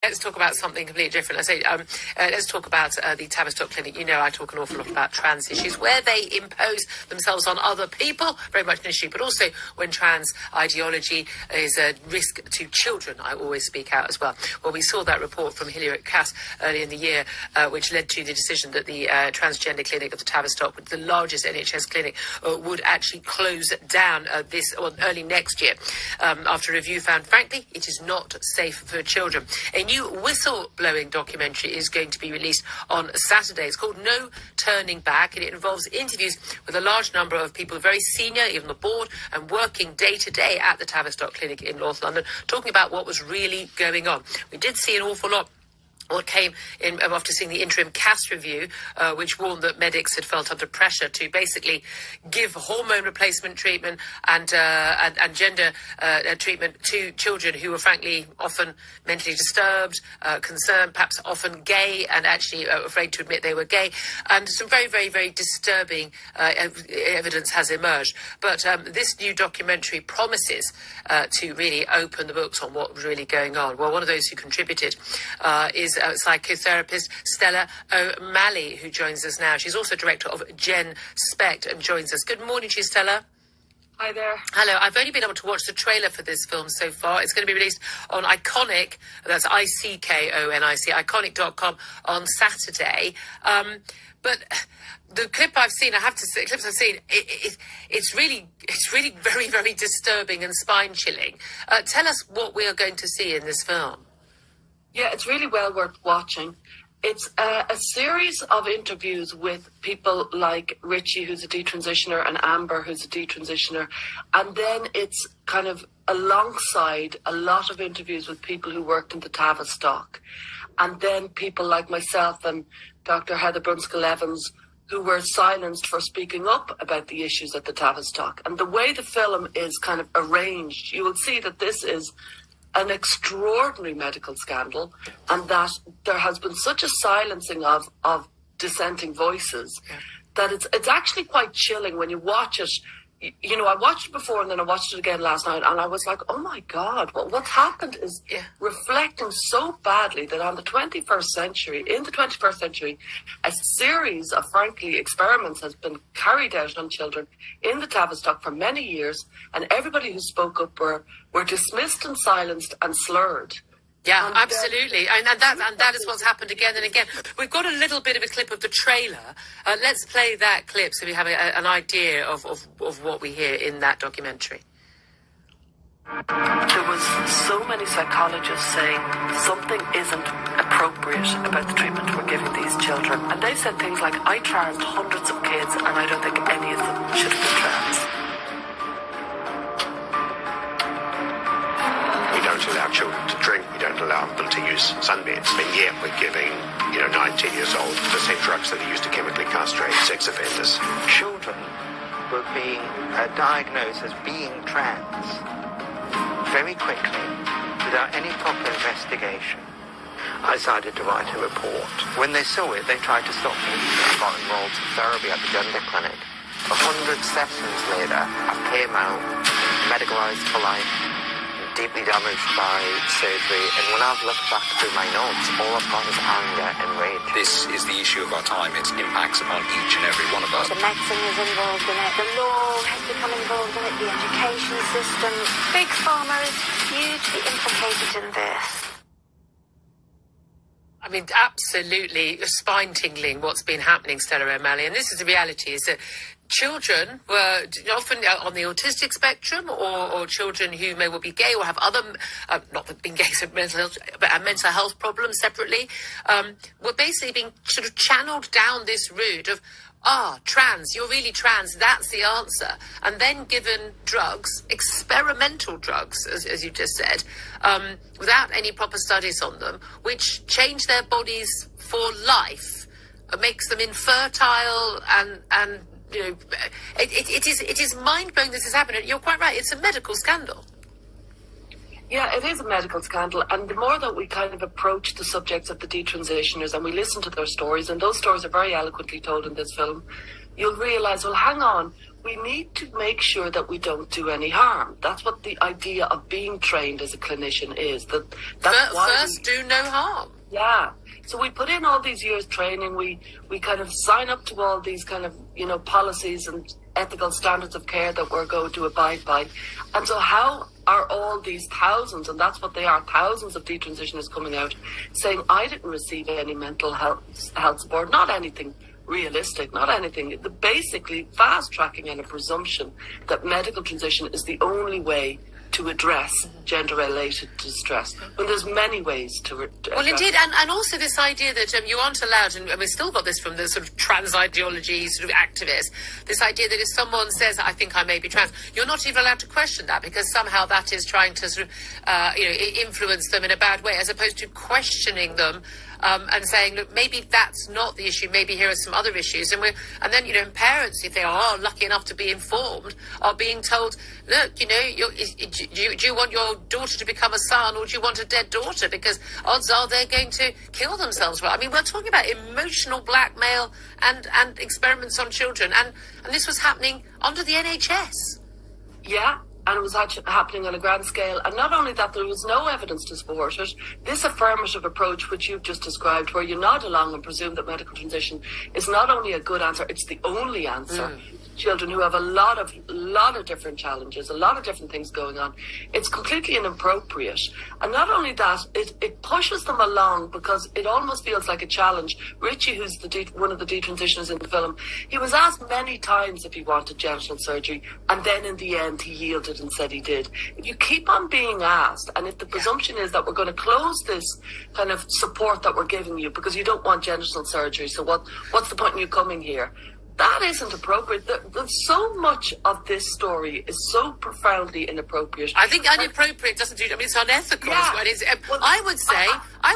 let's talk about something completely different. Let's talk about the Tavistock Clinic. You know, I talk an awful lot about trans issues, where they impose themselves on other people, very much an issue, but also when trans ideology is a risk to children. I always speak out as well. Well, we saw that report from Hilary Cass earlier in the year, which led to the decision that the transgender clinic of the Tavistock, the largest NHS clinic, would actually close down early next year, after a review found, frankly, it is not safe for children. A new whistle-blowing documentary is going to be released on Saturday. It's called No Turning Back, and it involves interviews with a large number of people, very senior, even the board, and working day-to-day at the Tavistock Clinic in North London, talking about what was really going on. We did see an awful lot what came in after seeing the interim Cass review, which warned that medics had felt under pressure to basically give hormone replacement treatment and gender treatment to children who were frankly often mentally disturbed, concerned, perhaps often gay, and actually afraid to admit they were gay. And some very, very, very disturbing evidence has emerged. But this new documentary promises to really open the books on what was really going on. Well, one of those who contributed is psychotherapist Stella O'Malley, who joins us now. She's also director of Gen Spect and joins us. Good morning to you, Stella. Hi there. Hello. I've only been able to watch the trailer for this film so far. It's going to be released on Iconic, that's ICKONIC, iconic.com on Saturday. But the clip I've seen, it's really very, very disturbing and spine-chilling. Tell us what we are going to see in this film. Yeah, it's really well worth watching. It's a series of interviews with people like Richie, who's a detransitioner, and Amber, who's a detransitioner. And then it's kind of alongside a lot of interviews with people who worked in the Tavistock. And then people like myself and Dr. Heather Brunskill-Evans, who were silenced for speaking up about the issues at the Tavistock. And the way the film is kind of arranged, you will see that this is an extraordinary medical scandal, and that there has been such a silencing of dissenting voices that it's actually quite chilling when you watch it. You know, I watched it before and then I watched it again last night, and I was like, oh my God, what's happened is reflecting so badly that in the 21st century, a series of, frankly, experiments has been carried out on children in the Tavistock for many years, and everybody who spoke up were dismissed and silenced and slurred. Yeah, absolutely. And that is what's happened again and again. We've got a little bit of a clip of the trailer. Let's play that clip so we have an idea of what we hear in that documentary. There was so many psychologists saying something isn't appropriate about the treatment we're giving these children. And they said things like, I transed hundreds of kids and I don't think any of them should have been trans. We don't allow children to drink, we don't allow them to use sunbeds, and yet we're giving, 19 years old the same drugs that are used to chemically castrate sex offenders. Children were being diagnosed as being trans very quickly without any proper investigation. I decided to write a report. When they saw it, they tried to stop me. I got enrolled in therapy at the gender clinic. 100 sessions later, I came out medicalised for life, deeply damaged by surgery, and when I've looked back through my notes, all I've got is anger and rage. This is the issue of our time. It impacts upon each and every one of us. The medicine is involved in it, the law has become involved in it, the education system. Big Pharma is hugely implicated in this. I mean, absolutely spine-tingling what's been happening, Stella O'Malley. And this is the reality, is that children were often on the autistic spectrum, or children who may well be gay or have other, not that being gay is mental health, but mental health problems separately, were basically being sort of channeled down this route of, trans, you're really trans, that's the answer. And then given drugs, experimental drugs, as you just said, without any proper studies on them, which change their bodies for life, makes them infertile, and it is mind-blowing this is happening. You're quite right, it's a medical scandal. Yeah, it is a medical scandal, and the more that we kind of approach the subjects of the detransitioners and we listen to their stories, and those stories are very eloquently told in this film, you'll realise, well, hang on, we need to make sure that we don't do any harm. That's what the idea of being trained as a clinician is. That's why first, do no harm. Yeah. So we put in all these years training. We kind of sign up to all these kind of, policies and ethical standards of care that we're going to abide by. And so how are all these thousands, and that's what they are, thousands of detransitioners coming out saying, I didn't receive any mental health support, not anything realistic, not anything, basically fast tracking and a presumption that medical transition is the only way to address gender-related distress, when there's many ways to address. Well, indeed, and also this idea that you aren't allowed, and we've still got this from the sort of trans ideology sort of activists, this idea that if someone says, I think I may be trans, you're not even allowed to question that, because somehow that is trying to sort of, influence them in a bad way, as opposed to questioning them and saying, look, maybe that's not the issue, maybe here are some other issues. And then parents, if they are lucky enough to be informed, are being told, look, do you want your daughter to become a son, or do you want a dead daughter? Because odds are they're going to kill themselves. Well, I mean, we're talking about emotional blackmail and experiments on children. And this was happening under the NHS. Yeah. And it was actually happening on a grand scale. And not only that, there was no evidence to support it. This affirmative approach, which you've just described, where you nod along and presume that medical transition is not only a good answer, it's the only answer. Children who have a lot of different challenges, a lot of different things going on. It's completely inappropriate. And not only that, it pushes them along, because it almost feels like a challenge. Richie, who's one of the detransitioners in the film, he was asked many times if he wanted genital surgery, and then in the end he yielded and said he did. If you keep on being asked, and if the presumption is that we're going to close this kind of support that we're giving you because you don't want genital surgery, so what's the point in you coming here? That isn't appropriate. There's so much of this story is so profoundly inappropriate. I think inappropriate doesn't do. I mean, it's unethical. Yeah. As well. I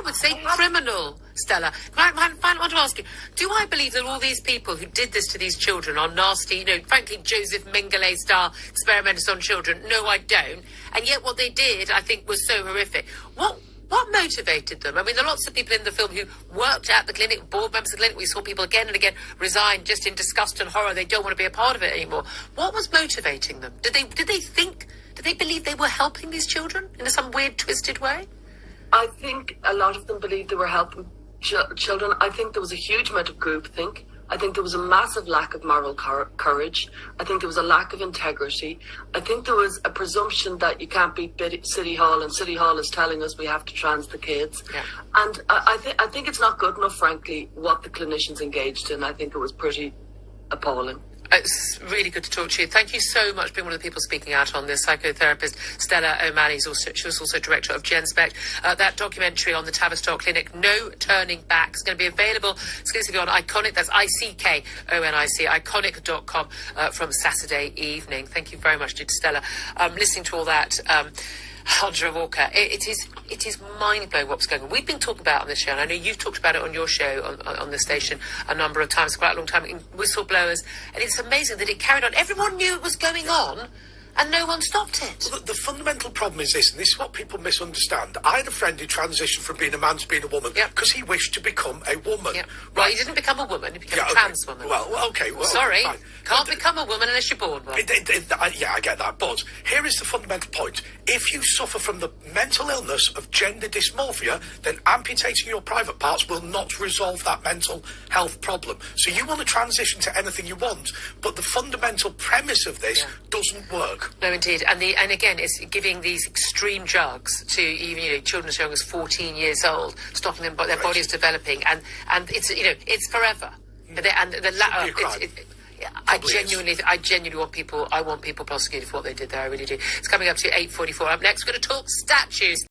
would say criminal. Stella, I want to ask you: do I believe that all these people who did this to these children are nasty? Frankly, Joseph Mengele style experimenters on children? No, I don't. And yet, what they did, I think, was so horrific. What motivated them? I mean, there are lots of people in the film who worked at the clinic, board members of the clinic. We saw people again and again resign just in disgust and horror. They don't want to be a part of it anymore. What was motivating them? Did they believe they were helping these children in some weird, twisted way? I think a lot of them believed they were helping children. I think there was a huge amount of groupthink. I think there was a massive lack of moral courage. I think there was a lack of integrity. I think there was a presumption that you can't beat City Hall, and City Hall is telling us we have to trans the kids. Yeah. And I think it's not good enough, frankly, what the clinicians engaged in. I think it was pretty appalling. It's really good to talk to you. Thank you so much for being one of the people speaking out on this. Psychotherapist Stella O'Malley, she was also director of GenSpect. That documentary on the Tavistock Clinic, No Turning Back, is going to be available exclusively on Iconic. That's ICKONIC, iconic.com from Saturday evening. Thank you very much to Stella. Listening to all that, Andrea Walker, it is mind-blowing what's going on. We've been talking about it on this show, and I know you've talked about it on your show on the station a number of times, quite a long time, in Whistleblowers, and it's amazing that it carried on. Everyone knew it was going on, and no one stopped it. Well, the fundamental problem is this, and this is what people misunderstand. I had a friend who transitioned from being a man to being a woman because he wished to become a woman. Yep. Well, he didn't become a woman, he became a trans woman. Well, okay. Well, sorry, fine. Can't become a woman unless you're born one. I get that. But here is the fundamental point. If you suffer from the mental illness of gender dysmorphia, then amputating your private parts will not resolve that mental health problem. So you want to transition to anything you want, but the fundamental premise of this doesn't work. No, indeed, and again, it's giving these extreme drugs to even children as young as 14 years old, stopping them, but their bodies developing, and it's it's forever. I genuinely want people prosecuted for what they did there. I really do. It's coming up to 8:44. Up next, we're going to talk statues.